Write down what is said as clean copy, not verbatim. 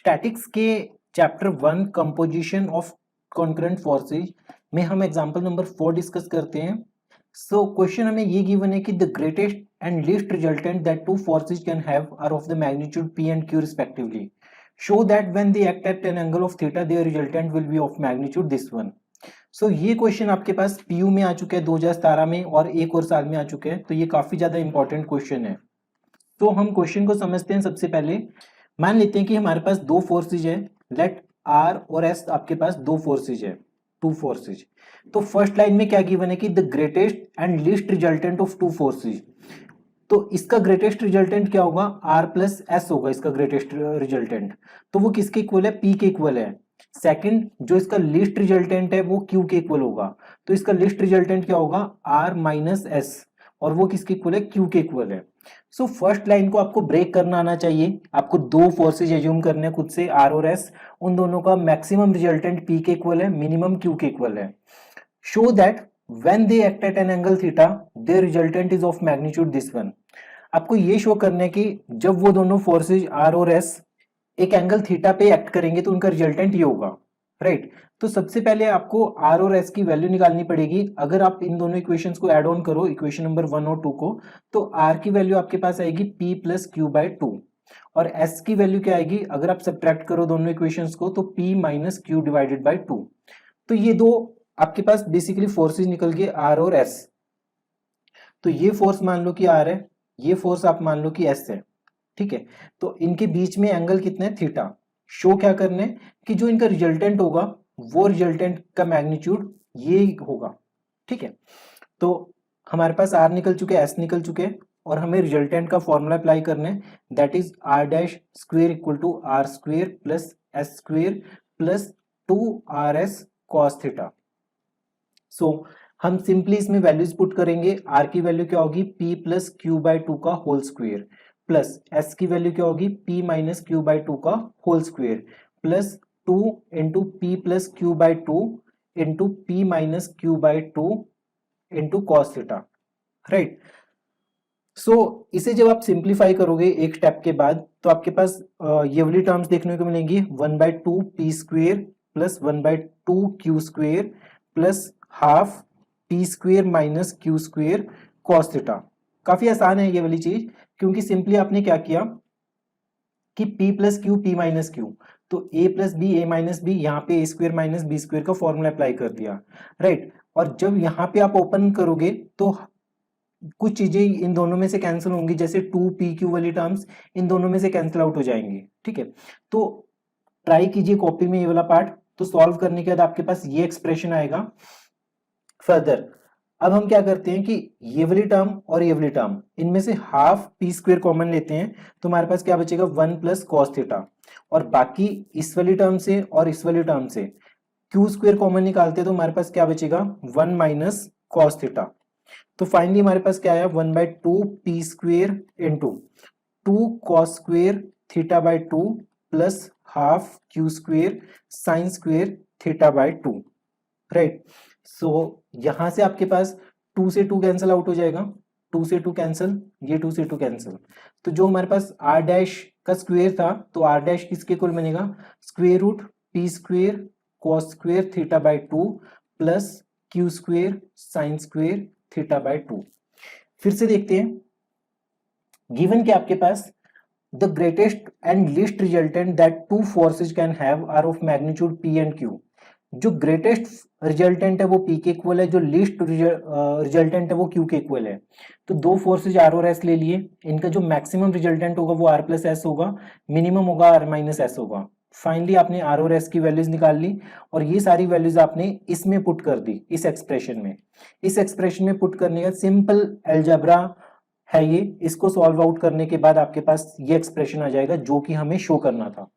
Statics के chapter 1 composition of concurrent forces में हम एग्जांपल नंबर 4 डिस्कस करते हैं। सो क्वेश्चन हमें ये गिवन है कि the greatest and least resultant that two forces can have are of the magnitude p and q respectively. Show that when they act at an angle of theta their resultant will be of magnitude this one. So ये question आपके पास PU में आ चुका है 2017 में और एक और साल में आ चुके हैं, तो ये काफी ज्यादा इंपॉर्टेंट क्वेश्चन है। तो हम क्वेश्चन को समझते हैं। सबसे पहले मान लेते हैं कि हमारे पास दो फोर्सेज है, लेट R और S आपके पास दो फोर्सेज है, टू फोर्सेज। तो फर्स्ट लाइन में क्या गिवन है कि the greatest and least resultant of two forces. तो इसका ग्रेटेस्ट रिजल्टेंट क्या होगा, R प्लस S होगा इसका ग्रेटेस्ट रिजल्टेंट। तो वो किसके इक्वल है, P के इक्वल है। सेकंड जो इसका लीस्ट रिजल्टेंट है वो Q के इक्वल होगा। तो इसका लीस्ट रिजल्टेंट क्या होगा, R माइनस S, और वो किसके इक्वल है, Q के इक्वल है। सो फर्स्ट लाइन को आपको ब्रेक करना आना चाहिए। आपको दो फोर्सेज एज्यूम करने खुद से, R और S, उन दोनों का मैक्सिमम रिजल्टेंट P के इक्वल है, मिनिमम Q के इक्वल है। Show that when they act at an angle theta their resultant is of magnitude this one. आपको ये शो करना है कि जब वो दोनों फोर्सेज R और S एक एंगल थीटा पे एक्ट करेंगे तो उनका रिजल्टेंट ये होगा, राइट। तो सबसे पहले आपको R और S की वैल्यू निकालनी पड़ेगी। अगर आप इन दोनों इक्वेशंस को ऐड ऑन करो, इक्वेशन नंबर 1 और 2 को, तो R की वैल्यू आपके पास आएगी P प्लस Q बाय 2 और S की वैल्यू क्या आएगी, अगर आप सब्ट्रैक्ट करो दोनों इक्वेशंस को, तो P minus Q divided by 2। तो ये दो आपके पास बेसिकली फोर्सेज निकल गए R और S। तो ये फोर्स मान लो कि R है, ये फोर्स आप मान लो कि S है, ठीक है। तो इनके बीच में एंगल कितना है, थीटा। शो क्या करने कि जो इनका रिजल्टेंट होगा वो रिजल्टेंट का मैग्नीट्यूड ये होगा, ठीक है। तो हमारे पास R निकल चुके, S निकल चुके, और हमें रिजल्टेंट का फॉर्मूला अप्लाई करना है, that is R dash square equal to R square plus S square plus 2RS cos theta. So हम सिंपली इसमें वैल्यूज पुट करेंगे। R की वैल्यू क्या होगी, P प्लस Q बाय 2 का होल स्क्वेयर, प्लस S की वैल्यू क्या होगी, P माइनस Q बाय 2 का whole square, plus 2 into P plus Q by 2 into P minus Q by 2 into cos theta, right. So इसे जब आप simplify करोगे एक स्टेप के बाद, तो आपके पास ये वाली टर्म्स देखने को मिलेंगी, 1/2 P square plus 1/2 Q square plus half P square minus Q square cos theta. काफी आसान है ये वाली चीज, क्योंकि सिंपली आपने क्या किया कि P plus Q P minus Q, तो A plus B A minus B, यहाँ पे A square minus B square का फॉर्मूला अप्लाई कर दिया, राइट। और जब यहाँ पे आप ओपन करोगे तो कुछ चीजें इन दोनों में से कैंसिल होंगी, जैसे 2PQ वाली टर्म्स इन दोनों में से कैंसिल आउट हो जाएंगे, ठीक है। तो ट्राई कीजिए कॉपी में ये वाला पार्ट। तो सॉल्व करने के बाद आपके पास ये एक्सप्रेशन आएगा। फर्दर अब हम क्या करते हैं कि ये वाली टर्म और ये वाली टर्म, इनमें से हाफ P स्क्वेयर कॉमन लेते हैं, तो हमारे पास क्या बचेगा, 1 प्लस कॉस थीटा, और बाकी इस वाली टर्म से और इस वाली टर्म से Q स्क्वेयर कॉमन निकालते हैं, तो हमारे पास क्या बचेगा, 1 माइनस कॉस थीटा। तो फाइनली हमारे पास क्या आया, 1/2 P square into 2 cos square theta by 2 plus half Q square sine square theta by 2, right. So यहां से आपके पास 2 से 2 कैंसिल आउट हो जाएगा, 2 से 2 कैंसिल, ये 2 से 2 कैंसिल। तो जो हमारे पास R डैश का स्क्वेयर था, तो R डैश किसके इक्वल बनेगा, square root P square cos square theta by 2 plus Q square sine square theta by 2। फिर से देखते हैं, गिवन कि आपके पास the greatest and least resultant that two forces can have are of magnitude P and Q। जो greatest resultant है वो P के इक्वल है, जो लीस्ट रिजल्टेंट है वो Q के इक्वल है। तो दो फोर्सेज R और S ले लिए, इनका जो मैक्सिमम रिजल्टेंट होगा वो R प्लस S होगा, मिनिमम होगा R माइनस S होगा। फाइनली आपने R और S की वैल्यूज निकाल ली, और ये सारी वैल्यूज आपने इसमें पुट कर दी, इस एक्सप्रेशन में। इस एक्सप्रेशन में पुट करने का सिंपल अलजेब्रा है ये। इसको सॉल्व आउट करने के बाद आपके पास ये एक्सप्रेशन आ जाएगा जो कि हमें शो करना था।